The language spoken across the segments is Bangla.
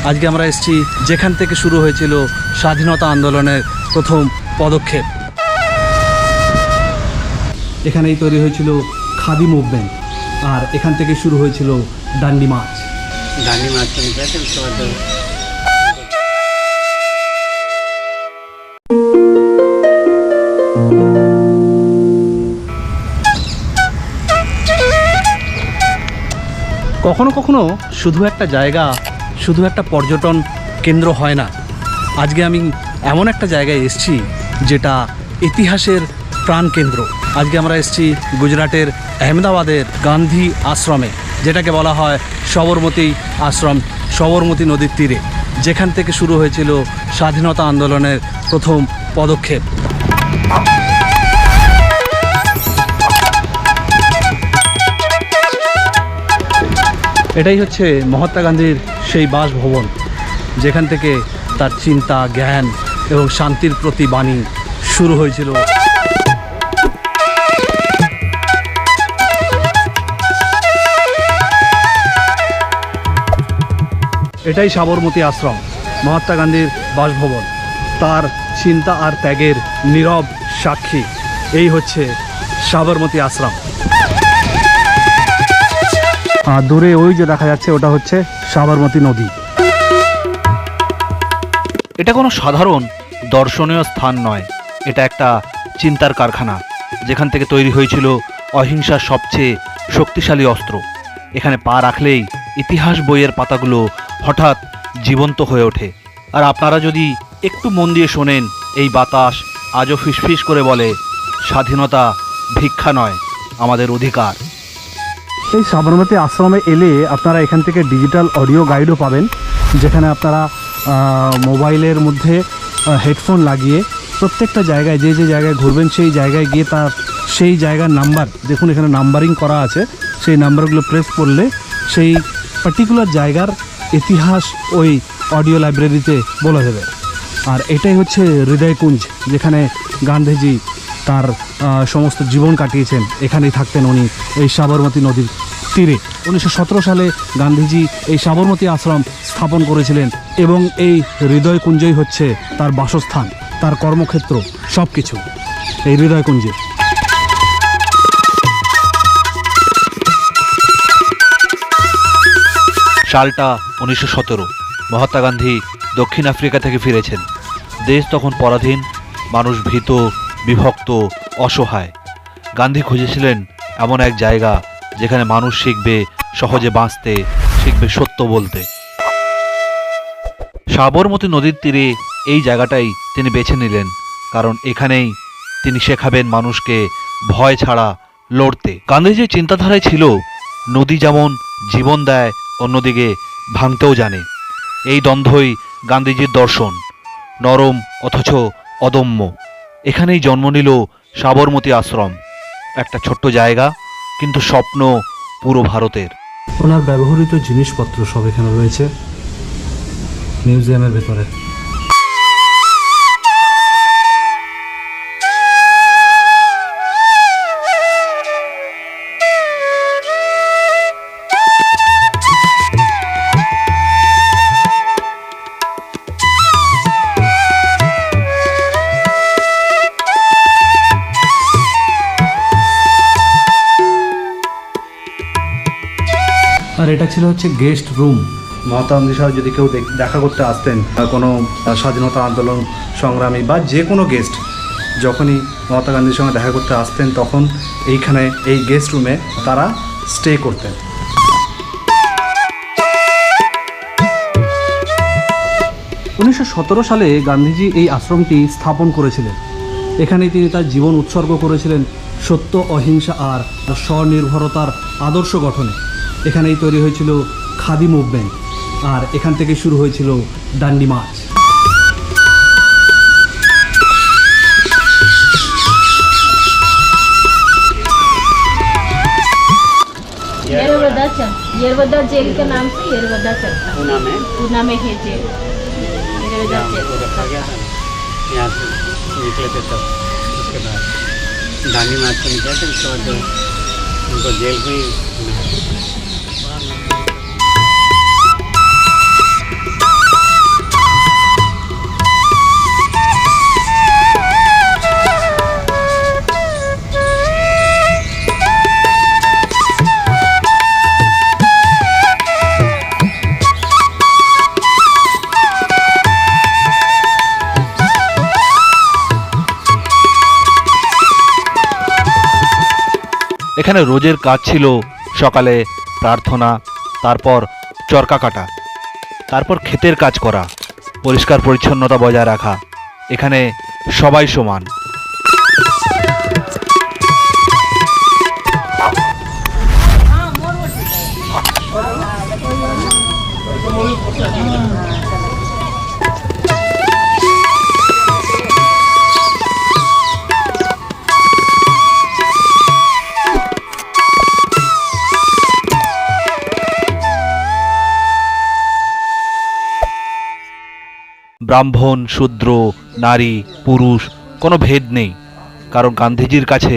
আজকে আমরা এসেছি যেখান থেকে শুরু হয়েছিল স্বাধীনতা আন্দোলনের প্রথম পদক্ষেপ। এখানেই তৈরি হয়েছিল খাদি মুভমেন্ট, আর এখান থেকে শুরু হয়েছিল ডান্ডি মার্চ। কখনো কখনো শুধু একটা জায়গা, শুধু একটা পর্যটন কেন্দ্র হয় না। আজকে আমি এমন একটা জায়গায় এসেছি যেটা ইতিহাসের প্রাণকেন্দ্র। আজকে আমরা এসেছি গুজরাটের আহমেদাবাদের গান্ধী আশ্রমে, যেটাকে বলা হয় সবরমতী আশ্রম, সবরমতী নদীর তীরে, যেখান থেকে শুরু হয়েছিল স্বাধীনতা আন্দোলনের প্রথম পদক্ষেপ। এটাই হচ্ছে মহাত্মা গান্ধীর সেই বাসভবন, যেখান থেকে তার চিন্তা, জ্ঞান এবং শান্তির প্রতি বাণী শুরু হয়েছিল। এটাই সাবরমতী আশ্রম, মহাত্মা গান্ধীর বাসভবন, তার চিন্তা আর ত্যাগের নীরব সাক্ষী। এই হচ্ছে সাবরমতী আশ্রম। আর দূরে ওই যে দেখা যাচ্ছে, ওটা হচ্ছে সাবরমতী নদী। এটা কোনো সাধারণ দর্শনীয় স্থান নয়, এটা একটা চিন্তার কারখানা, যেখান থেকে তৈরি হয়েছিল অহিংসার সবচেয়ে শক্তিশালী অস্ত্র। এখানে পা রাখলেই ইতিহাস বইয়ের পাতাগুলো হঠাৎ জীবন্ত হয়ে ওঠে। আর আপনারা যদি একটু মন দিয়ে শোনেন, এই বাতাস আজও ফিসফিস করে বলে, স্বাধীনতা ভিক্ষা নয়, আমাদের অধিকার। এই সাবরমতী আশ্রমে এলে আপনারা এখান থেকে ডিজিটাল অডিও গাইডও পাবেন, যেখানে আপনারা মোবাইলের মধ্যে হেডফোন লাগিয়ে প্রত্যেকটা জায়গায়, যে যে জায়গায় ঘুরবেন সেই জায়গায় গিয়ে তার সেই জায়গার নাম্বার, দেখুন এখানে নাম্বারিং করা আছে, সেই নাম্বারগুলো প্রেস করলে সেই পার্টিকুলার জায়গার ইতিহাস ওই অডিও লাইব্রেরিতে বলা যাবে। আর এটাই হচ্ছে হৃদয়কুঞ্জ, যেখানে গান্ধীজি তার সমস্ত জীবন কাটিয়েছেন। এখানেই থাকতেন উনি, এই সাবরমতী নদীর তীরে। 1917 সালে গান্ধীজি এই সাবরমতী আশ্রম স্থাপন করেছিলেন, এবং এই হৃদয়কুঞ্জই হচ্ছে তার বাসস্থান, তার কর্মক্ষেত্র, সব কিছু এই হৃদয়কুঞ্জে। সালটা 1917। মহাত্মা গান্ধী দক্ষিণ আফ্রিকা থেকে ফিরেছেন। দেশ তখন পরাধীন, মানুষ ভীত, বিভক্ত, অসহায়। গান্ধী খুঁজেছিলেন এমন এক জায়গা যেখানে মানুষ শিখবে সহজে বাঁচতে, শিখবে সত্য বলতে। সাবরমতী নদীর তীরে এই জায়গাটাই তিনি বেছে নিলেন, কারণ এখানেই তিনি শেখাবেন মানুষকে ভয় ছাড়া লড়তে। গান্ধীজির চিন্তাধারায় ছিল, নদী যেমন জীবন দেয়, অন্যদিকে ভাঙতেও জানে। এই দ্বন্দ্বই গান্ধীজির দর্শন, নরম অথচ অদম্য। এখানেই জন্ম নিল সাবরমতী আশ্রম, একটা ছোট্ট জায়গা, কিন্তু স্বপ্ন পুরো ভারতের। ওনার ব্যবহৃত জিনিসপত্র সব এখানে রয়েছে মিউজিয়ামের ভেতরে। আর এটা ছিল হচ্ছে গেস্ট রুম। মহাত্মা গান্ধীর সাথে যদি কেউ দেখা করতে আসতেন, কোনো স্বাধীনতা আন্দোলন সংগ্রামী বা যে কোনো গেস্ট যখনই মহাত্মা গান্ধীর সঙ্গে দেখা করতে আসতেন, তখন এইখানে এই গেস্ট রুমে তারা স্টে করতেন। 1917 সালে গান্ধীজি এই আশ্রমটি স্থাপন করেছিলেন। এখানেই তিনি তার জীবন উৎসর্গ করেছিলেন সত্য, অহিংসা আর স্বনির্ভরতার আদর্শ গঠনে। এখানেই তৈরি হয়েছিল খাদি মুভমেন্ট, আর এখান থেকে শুরু হয়েছিল ডান্ডি মার্চ। येरवदा जेल के नाम से येरवदा चलता है। पूना में है जेल, येरवदा जेल रखा गया था। यहाँ से निकले थे तब, उसके बाद डांडी मार्च को निकले थे, उसके बाद उनको जेल में এখানে রোজের কাজ ছিল সকালে প্রার্থনা, তারপর চরকা কাটা, তারপর ক্ষেতের কাজ করা, পরিষ্কার পরিচ্ছন্নতা বজায় রাখা। এখানে সবাই সমান। ব্রাহ্মণ, শূদ্র, নারী, পুরুষ কোনো ভেদ নেই, কারণ গান্ধীজির কাছে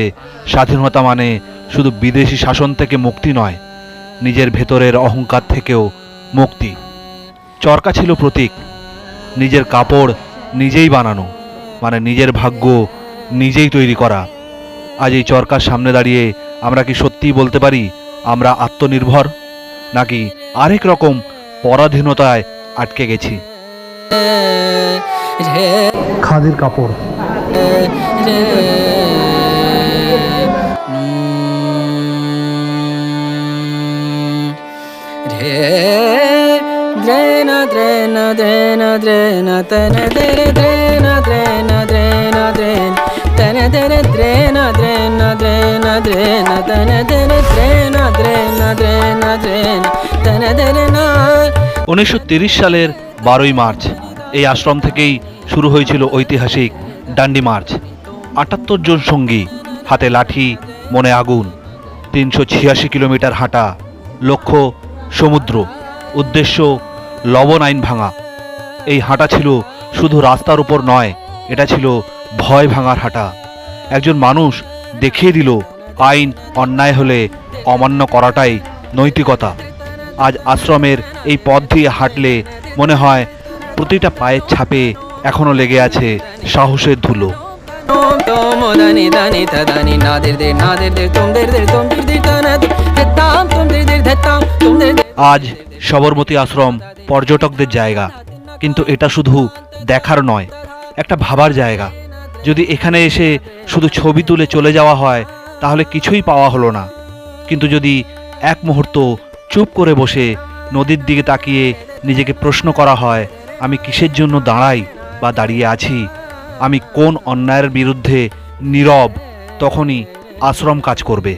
স্বাধীনতা মানে শুধু বিদেশি শাসন থেকে মুক্তি নয়, নিজের ভেতরের অহংকার থেকেও মুক্তি। চরকা ছিল প্রতীক, নিজের কাপড় নিজেই বানানো, মানে নিজের ভাগ্য নিজেই তৈরি করা। আজ এই চরকার সামনে দাঁড়িয়ে আমরা কি সত্যিই বলতে পারি আমরা আত্মনির্ভর, নাকি আরেক রকম পরাধীনতায় আটকে গেছি? খাদির কাপড়, উনিশশো 30 সালের 12ই মার্চ এই আশ্রম থেকেই শুরু হয়েছিল ঐতিহাসিক ডান্ডি মার্চ। 78 জন সঙ্গী, হাতে লাঠি, মনে আগুন, 386 কিলোমিটার হাঁটা, লক্ষ্য সমুদ্র, উদ্দেশ্য লবণ আইন ভাঙা। এই হাঁটা ছিল শুধু রাস্তার উপর নয়, এটা ছিল ভয় ভাঙার হাঁটা। একজন মানুষ দেখিয়ে দিল আইন অন্যায় হলে অমান্য করাটাই নৈতিকতা। আজ আশ্রমের এই পথ দিয়ে হাঁটলে মনে হয় প্রতিটা পায়ের ছাপে এখনো লেগে আছে সাহসের ধুলো। আজ সবরমতী আশ্রম পর্যটকদের জায়গা, কিন্তু এটা শুধু দেখার নয়, একটা ভাবার জায়গা। যদি এখানে এসে শুধু ছবি তুলে চলে যাওয়া হয় তাহলে কিছুই পাওয়া হলো না, কিন্তু যদি এক মুহূর্ত চুপ করে বসে নদীর দিকে তাকিয়ে নিজেকে প্রশ্ন করা হয় আমি কিসের জন্য দাঁড়াই বা দাঁড়িয়ে আছি, আমি কোন অন্যায়ের বিরুদ্ধে নীরব, তখনই আশ্রম কাজ করবে।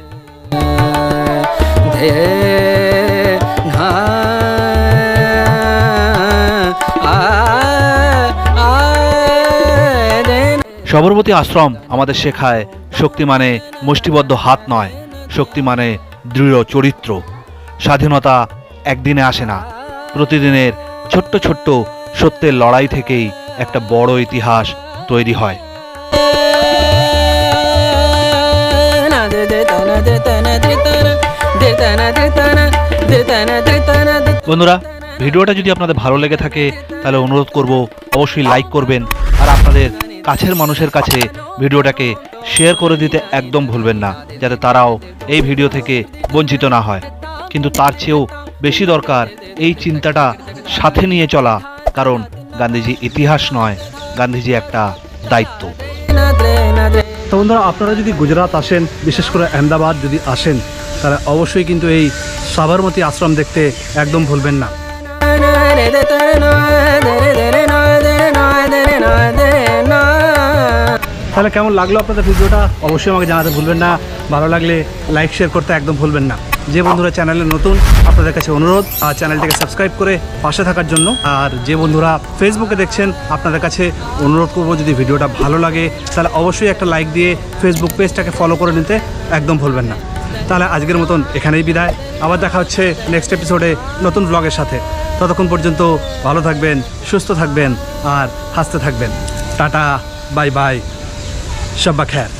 সবরমতী আশ্রম আমাদের শেখায় শক্তি মানে মুষ্টিবদ্ধ হাত নয়, শক্তি মানে দৃঢ় চরিত্র। স্বাধীনতা একদিনে আসে না, প্রতিদিনের ছোট্ট ছোট্ট সত্যের লড়াই থেকেই একটা বড় ইতিহাস তৈরি হয়। বন্ধুরা, ভিডিওটা যদি আপনাদের ভালো লেগে থাকে তাহলে অনুরোধ করব অবশ্যই লাইক করবেন, আর আপনাদের কাছের মানুষের কাছে ভিডিওটাকে শেয়ার করে দিতে একদম ভুলবেন না, যাতে তারাও এই ভিডিও থেকে বঞ্চিত না হয়। কিন্তু তার চেয়েও বেশি দরকার এই চিন্তাটা সাথে নিয়ে চলা, কারণ গান্ধীজি ইতিহাস নয়, গান্ধীজি একটা দায়িত্ব। তো বন্ধুরা, আপনারা যদি গুজরাট আসেন, বিশেষ করে আহমেদাবাদ যদি আসেন, তাহলে অবশ্যই কিন্তু এই সাবরমতী আশ্রম দেখতে একদম ভুলবেন না। তাহলে কেমন লাগলো আপনাদের ভিডিওটা অবশ্যই আমাকে জানাতে ভুলবেন না। ভালো লাগলে লাইক শেয়ার করতে একদম ভুলবেন না। যে বন্ধুরা চ্যানেলে নতুন, আপনাদের কাছে অনুরোধ আর চ্যানেলটিকে সাবস্ক্রাইব করে পাশে থাকার জন্য। আর যে বন্ধুরা ফেসবুকে দেখছেন, আপনাদের কাছে অনুরোধ করব যদি ভিডিওটা ভালো লাগে তাহলে অবশ্যই একটা লাইক দিয়ে ফেসবুক পেজটাকে ফলো করে নিতে একদম ভুলবেন না। তাহলে আজকের মতন এখানেই বিদায়, আবার দেখা হচ্ছে নেক্সট এপিসোডে নতুন ব্লগের সাথে। ততক্ষণ পর্যন্ত ভালো থাকবেন, সুস্থ থাকবেন আর হাসতে থাকবেন। টাটা, বাই বাই, শব্বা খ্যার।